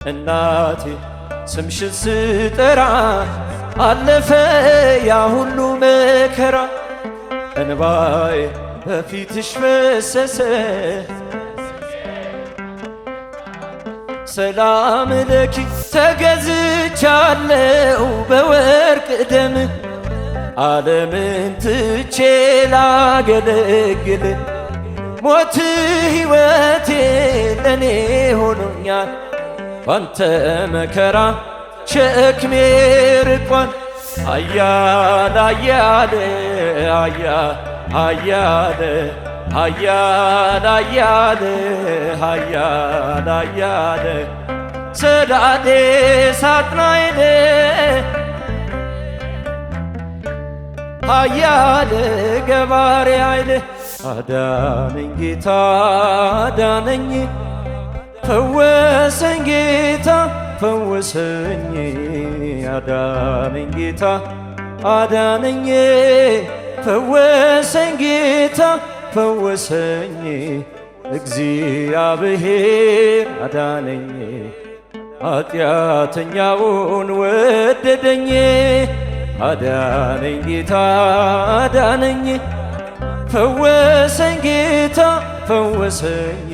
እናቴ ስምሽን ስጠራ አለፈ ያ ሁሉ መከራ። እንባዬ በፊትሽ ፈሰሰ ሰላም ለኪ ተገዝቻለሁ በወርቅ ደም ዓለምን ትቼ ላገለግል ሞት ሕይወቴ ለኔ ሆኖኛል ባንተ መከራ ሸክሜ ርቋል። ኃያል ኃያል ኃያል ኃያል ኃያል ኃያል ኃያል ሰዳዴ ሳጥናኤል ኃያል ገባሬ ኃይል አዳነኝ ጌታ አዳነኝ ፈወሰኝ ጌታ ፈወሰኝ አዳነኝ ጌታ አዳነኝ ፈወሰኝ ጌታ ፈወሰኝ እግዚአብሔር አዳነኝ ኃጢአተኛውን ወደደኝ አዳነኝ ጌታ አዳነኝ ፈወሰኝ ጌታ ፈወሰኝ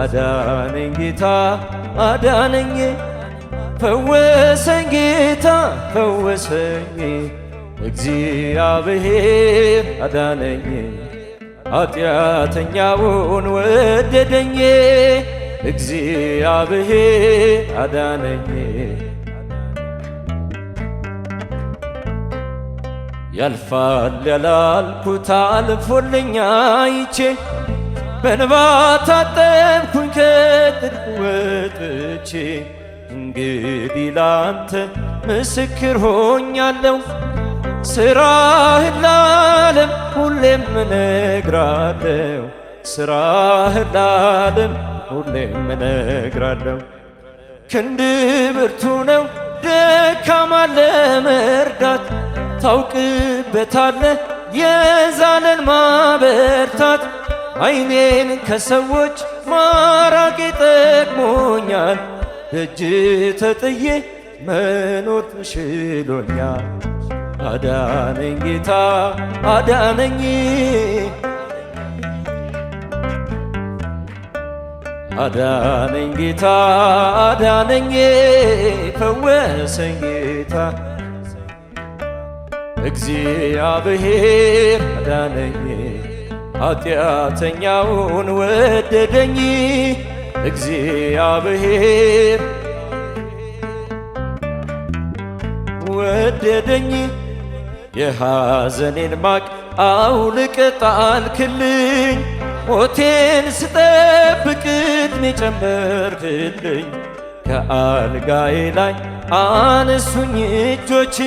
አዳነኝ ጌታ አዳነኝ ፈወሰኝ ጌታ ፈወሰኝ እግዚአብሔር አዳነኝ ኃጢአተኛውን ወደደኝ እግዚአብሔር አዳነኝ። ያልፋል ያላልኩት አልፎልኝ አይቼ በእንባ ታጠብኩኝ ከጥልቅ ወጥቼ እንግዲህ ላንተ ምስክር ሆኛለሁ ስራህን ለዓለም ሁሌም እነግራለሁ ስራህን ለዓለም ሁሌም እነግራለሁ። ክንድ ብርቱ ነው ደካማን ለመርዳት ታውቅበታለህ የዛለን ማበርታት። ዓይኔን ከሰዎች ማራቅ ጠቅሞኛል ደጅ ተጥዬ መኖር ተሽሎኛል። አዳነኝ ጌታ አዳነኝ አዳነኝ ጌታ አዳነኝ ፈወሰኝ ጌታ እግዚአብሔር አዳነኝ ኃጢአተኛውን ወደደኝ እግዚአብሔር ወደደኝ። የሐዘኔን ማቅ አውልቀ ጣልክልኝ ሞቴን ስጠብቅ ዕድሜ ጨመርክልኝ። ከአልጋዬ ላይ አነሱኝ እጆች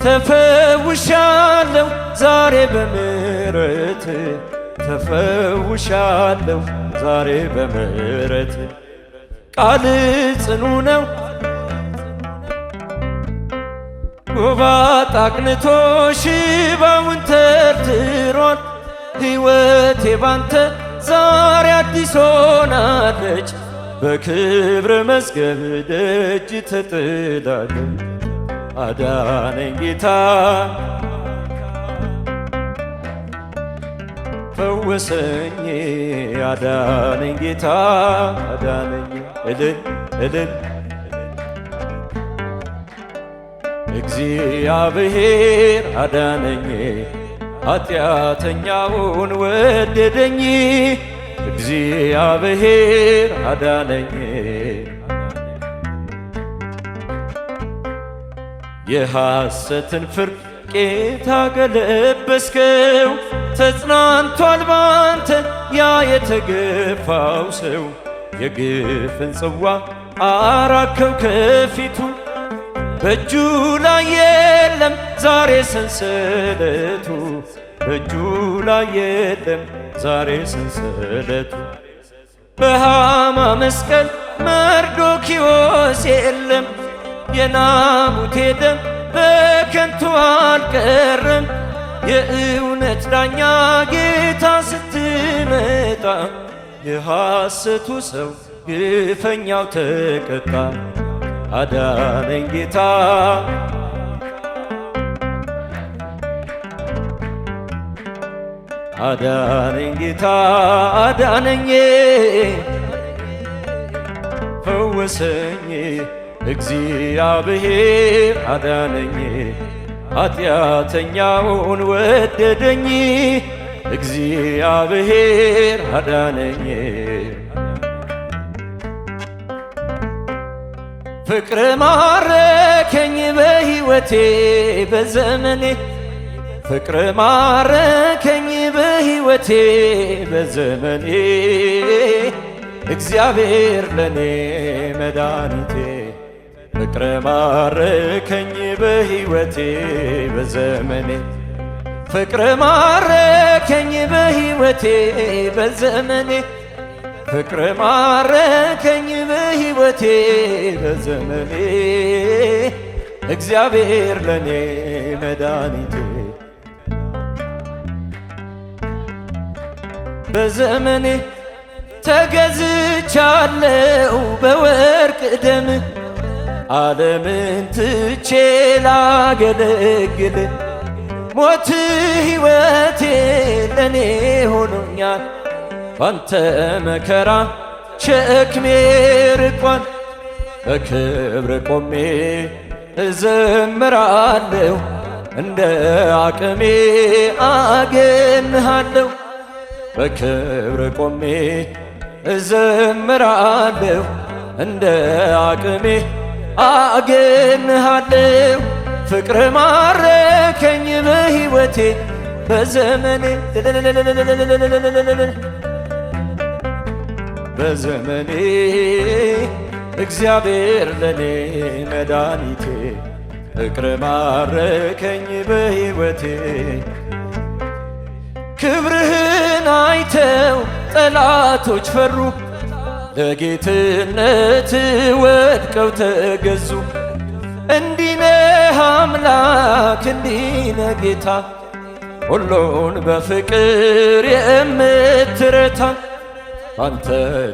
ተፈውሻለሁ ዛሬ በምሕረት ተፈውሻለሁ ዛሬ በምሕረት። ቃል ጽኑ ነው ጎባጣ አቅንቶ ሽባውን ተርትሯል። ሕይወቴ ባንተ ዛሬ አዲስ ሆናለች በክብረ መዝገብ ደጅ ተጥላለች። አዳነኝ ጌታ ፈወሰኝ አዳነኝ ጌታ አዳነኝ እልል እልል እግዚአብሔር አዳነኝ ኃጢአተኛውን ወደደኝ እግዚአብሔር አዳነኝ። የሐሰትን ፍርድ ጌታ ገለበስከው ተጽናንቷል ባንተ ያ የተገፋው ሰው። የግፍን ጽዋ አራከው ከፊቱ በእጁ ላይ የለም ዛሬ ሰንሰለቱ በእጁ ላይ የለም ዛሬ ሰንሰለቱ። በሃማ መስቀል መርዶክዮስ የለም የናቡቴ ደም በከንቱ አልቀረም። የእውነት ዳኛ ጌታ ስትመጣ የሐሰቱ ሰው ግፈኛው ተቀጣ። አዳነኝ ጌታ አዳነኝ ጌታ አዳነኝ ፈወሰኝ እግዚአብሔር አዳነኝ ኃጢአተኛውን ወደደኝ እግዚአብሔር አዳነኝ ፍቅር ማረከኝ በሕይወቴ በዘመኔ ፍቅር ማረከኝ በሕይወቴ በዘመኔ እግዚአብሔር ለኔ መድኃኒቴ ፍቅር ማረከኝ በሕይወቴ በዘመኔ ፍቅር ማረከኝ በሕይወቴ በዘመኔ ፍቅር ማረከኝ በሕይወቴ በዘመኔ እግዚአብሔር ለኔ መድኃኒቴ በዘመኔ ተገዝቻለሁ በወርቅ ደም ዓለምን ትቼ ላገለግል ሞት ሕይወቴ ለኔ ሆኖኛል ባንተ መከራ ሸክሜ ርቋል በክብር ቆሜ እዘምራለሁ እንደ አቅሜ አገንሃለሁ በክብር ቆሜ እዘምራለሁ እንደ አቅሜ አገንሃለሁ ፍቅር ማረከኝ በሕይወቴ በዘመኔ በዘመኔ እግዚአብሔር ለኔ መድኃኒቴ ፍቅር ማረከኝ በሕይወቴ ክብርህን አይተው ጠላቶች ፈሩ ለጌትነት ወድቀው ተገዙ እንዲህ ነህ አምላክ እንዲህ ነህ ጌታ ሁሉን በፍቅር የምትረታ ባንተ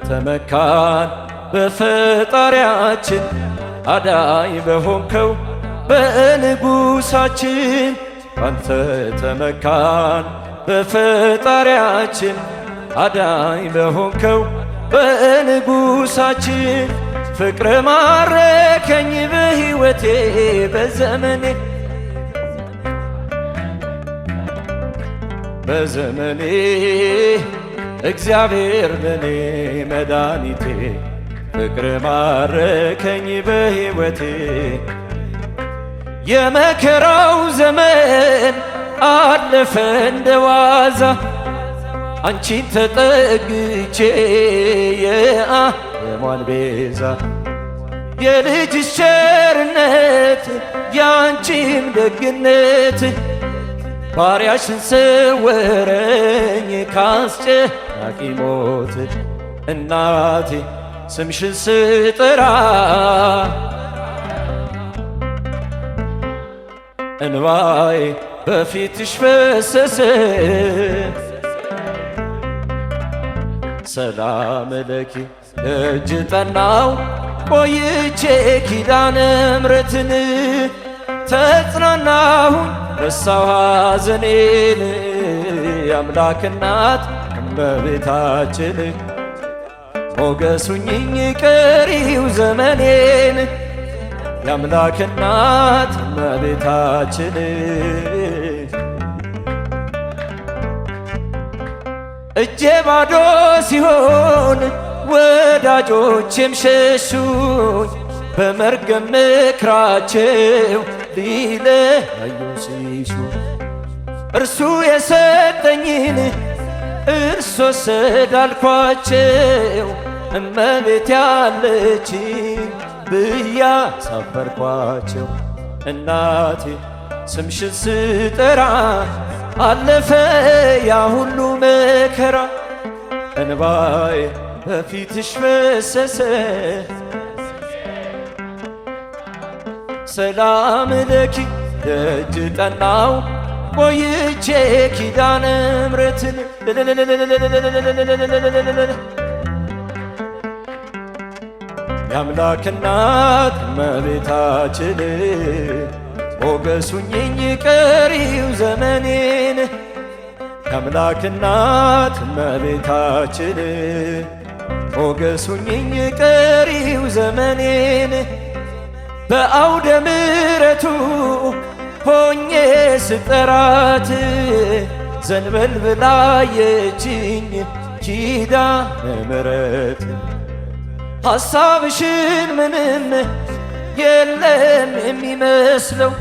ተመካን በፈጣሪያችን አዳኝ በሆንከው በንጉሳችን ባንተ ተመካን በፈጣሪያችን አዳኝ በሆንከው በንጉሳችን ፍቅር ማረከኝ በሕይወቴ በዘመኔ በዘመኔ እግዚአብሔር ለኔ መድኃኒቴ ፍቅር ማረከኝ በሕይወቴ የመከራው ዘመን አለፈ እንደ ዋዛ አንቺን ተጠግቼ የዓለሟን ቤዛ የልጅሽ ቸርነት ያንቺም ደግነት ባሪያሽን ሰወረኝ ካስጨናቂ ሞት እናቴ ስምሽን ስጠራ እንባዬ በፊትሽ ፈሰሰ ሰላም ለኪ ደጅ ጠናው ቆይቼ ኪዳነ ምሕረትን ተጽናናሁኝ ረሳሁ ሐዘኔን የአምላክ እናት እመቤታችን ሞገሱኝኝ ቀሪው ዘመኔን የአምላክ እናት እመቤታችን እጄ ባዶ ሲሆን ወዳጆቼም ሸሹኝ በመርገም ምክራቸው ሊለያዩ ሲሹ እርሱ የሰጠኝን እርሱ ወሰደ አልኳቸው እመቤት ያለችኝ ብያ ሳፈርኳቸው እናቴ ስምሽን ስጠራ አለፈ ያ ሁሉ መከራ እንባዬ በፊትሽ ፈሰሰ ሰላም ለኪ ደጅ ጠናው ቆይቼ ኪዳነ ምሕረትን የአምላክ እናት እመቤታችን ሞገስ ሁኚኝ ቀሪው ዘመኔን የአምላክ እናት እመቤታችን ሞገስ ሁኚኝ ቀሪው ዘመኔን በአውደ ምሕረቱ ሆኜ ስጠራት ዘንበል ብላ አየችኝ ኪዳነ ምሕረት ሐሳብሽን ምንም የለም የሚመስለው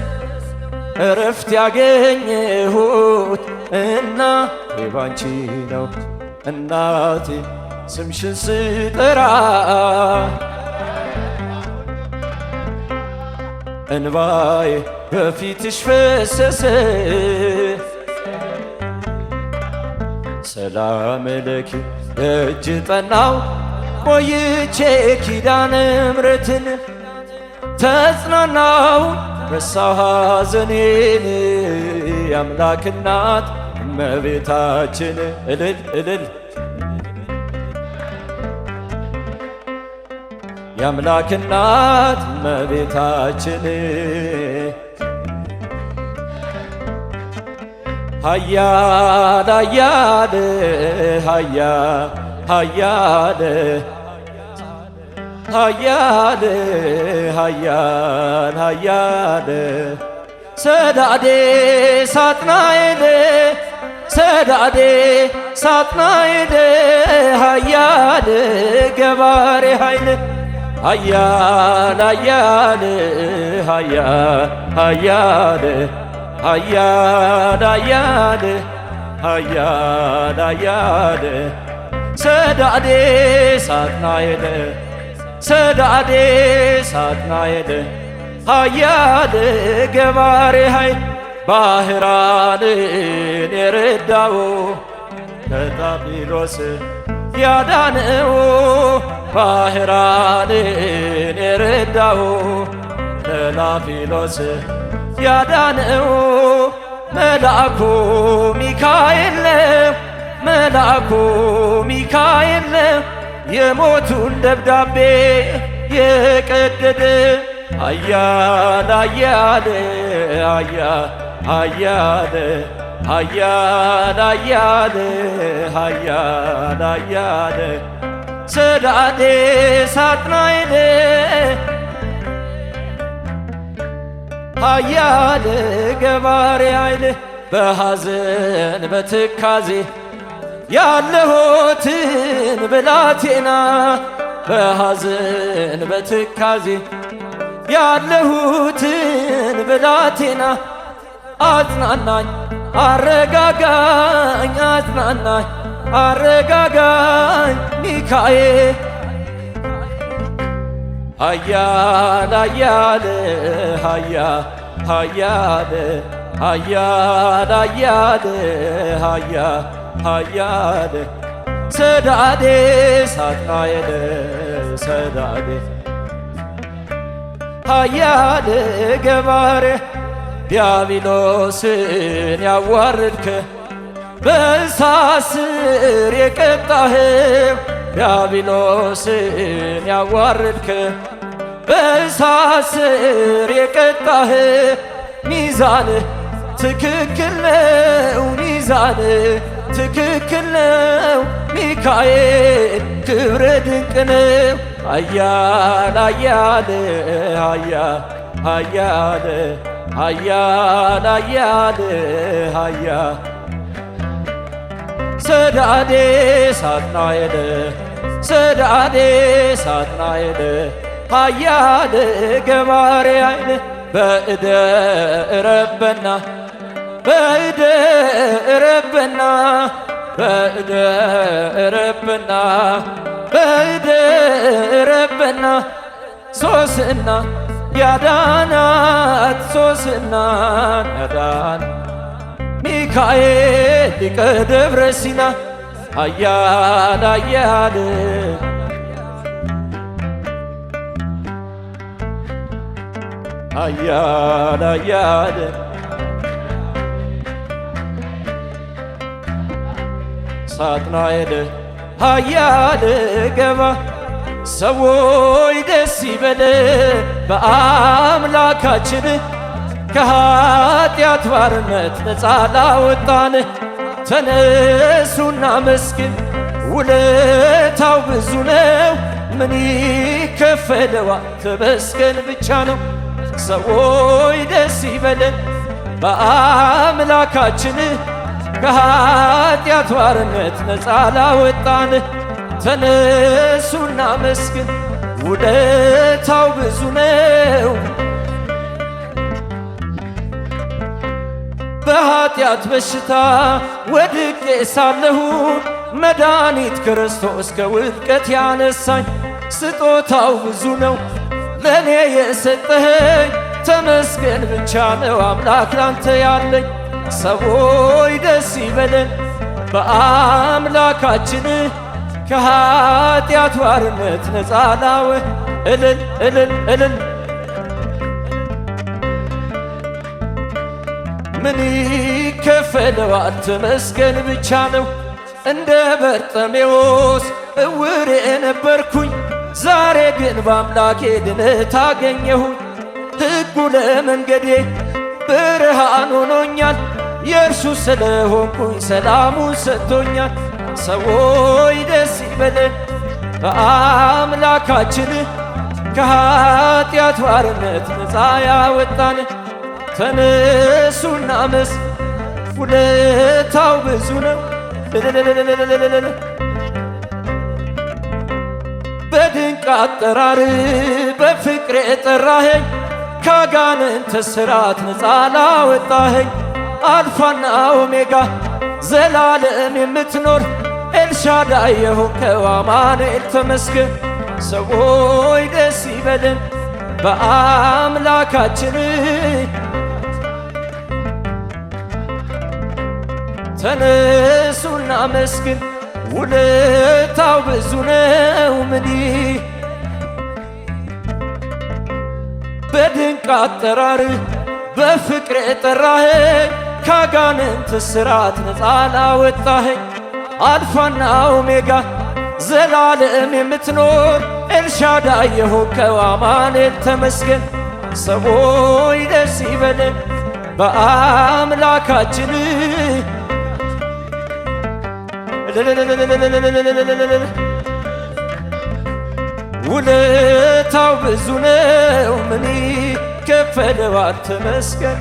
እረፍት ያገኘሁት እናቴ ባንቺ ነው። እናቴ ስምሽን ስጠራ እንባዬ በፊትሽ ፈሰሰ ሰላም ለኪ ደጅ ጠናው ቆይቼ ኪዳነ ምሕረትን ተጽናናው ረሳሁ ሐዘኔን የአምላክ እናት እመቤታችን እልል እልል የአምላክ እናት እመቤታችን ኃያል ኃያል ኃያል ኃያል ኃያል ኃያል ሰዳዴ ሳጥናኤል ሰዳዴ ሳጥናኤል ኃያል ገባሬ ኃይል ኃያል ኃያል ኃያል ኃያል ኃያል ኃያል ኃያል ሰዳዴ ሳጥናኤል ሰዳዴ ሳጥናኤል ኃያል ገባሬ ኃይል ባህራንን የረዳው ከጣቢሎስ ያዳነው ባህራንን የረዳው ከጣቢሎስ ያዳነው መልአኩ ሚካኤል ነው መልአኩ ሚካኤል ነው የሞቱን ደብዳቤ የቀደደ ኃያል ኃያል ኃያል ኃያል ኃያል ኃያል ኃያል ሰዳዴ ሳጥናኤል ኃያል ገባሬ ኃይል በሐዘን በትካዜ ያለሁትን ብላቴና በሐዘን በትካዜ ያለሁትን ብላቴና አጽናናኝ አረጋጋኝ አጽናናኝ አረጋጋኝ ሚካኤል ኃያል ኃያል ኃያል ኃያል ኃያል ኃያል ሰዳዴ ሳጥናኤል ሰዳዴ ኃያል ገባሬ ዲያብሎስን ያዋረድክ በእሳት ስር የቀጣኸው ዲያብሎስን ያዋረድክ በእሳት ስር የቀጣኸው ሚዛንህ ትክክል ነው ሚዛንህ ትክክል ነው ሚካኤል ክብረ ድንቅ ነው ኃያል ኃያል ኃያል ኃያል ኃያል ኃያል ሰዳዴ ሳጥናኤል ሰዳዴ ሳጥናኤል ኃያል ገባሬ ኃይል በእደ ረበና በእደ ረበና በእደ ረበና በእደ ረበና ሶስና ያዳናት ሶስና ያዳን ሚካኤል ሊቀ ደብረ ሲና ኃያል ኃያል ኃያል ኃያል ሳጥናኤል ኃያል ገባ ሰዎች ደስ ይበለን በአምላካችን ከኃጢአት ባርነት ነፃ ላወጣን። ተነሱና መስግን ውለታው ብዙ ነው፣ ምን ይከፈለዋል ተመስገን ብቻ ነው። ሰዎች ደስ ይበለን በአምላካችን ከኃጢአት ባርነት ነፃ ላወጣን። ተነሱና መስግን ውለታው ብዙ ነው። በኃጢአት በሽታ ወድቄ ሳለሁ መድኃኒት ክርስቶስ ከውድቀት ያነሳኝ። ስጦታው ብዙ ነው ለእኔ የሰጠኸኝ፣ ተመስገን ብቻ ነው አምላክ ላንተ ያለኝ። ሰዎች ደስ ይበለን በአምላካችን ከኃጢአት ባርነት ነፃ ላወ እልል እልል እልል ምን ይከፈለዋል ተመስገን ብቻ ነው። እንደ በርጤሜዎስ እውር የነበርኩኝ ዛሬ ግን በአምላኬ ድነት አገኘሁኝ። ሕጉ ለመንገዴ ብርሃን ሆኖኛል፣ የእርሱ ስለሆንኩኝ ሰላሙን ሰጥቶኛል። ሰዎች ደስ ይበለን በአምላካችን ከኃጢአት ባርነት ነፃ ያወጣን። ተነሱና መስግኑ ውለታው ብዙ ነው። በድንቅ አጠራር በፍቅር የጠራኸኝ፣ ካጋንንት እስራት ነፃ ላወጣኸኝ። አልፋና ኦሜጋ ዘላለም የምትኖር ኤልሻዳይ የሆንከው አማኑኤል ተመስገን። ሰዎች ደስ ይበለን በአምላካችን ተነሱና መስግን ውለታው ብዙ ነው። ምን በድንቅ አጠራር በፍቅር የጠራኸኝ፣ ካጋንንት እስራት ነፃ ላወጣኸኝ። አልፋና ኦሜጋ ዘላለም የምትኖር ኤልሻዳይ የሆንከው አማኑኤል ተመስገን። ሰዎች ደስ ይበለን በአምላካችን ውለታው ብዙ ነው፣ ምን ይከፈለዋል ተመስገን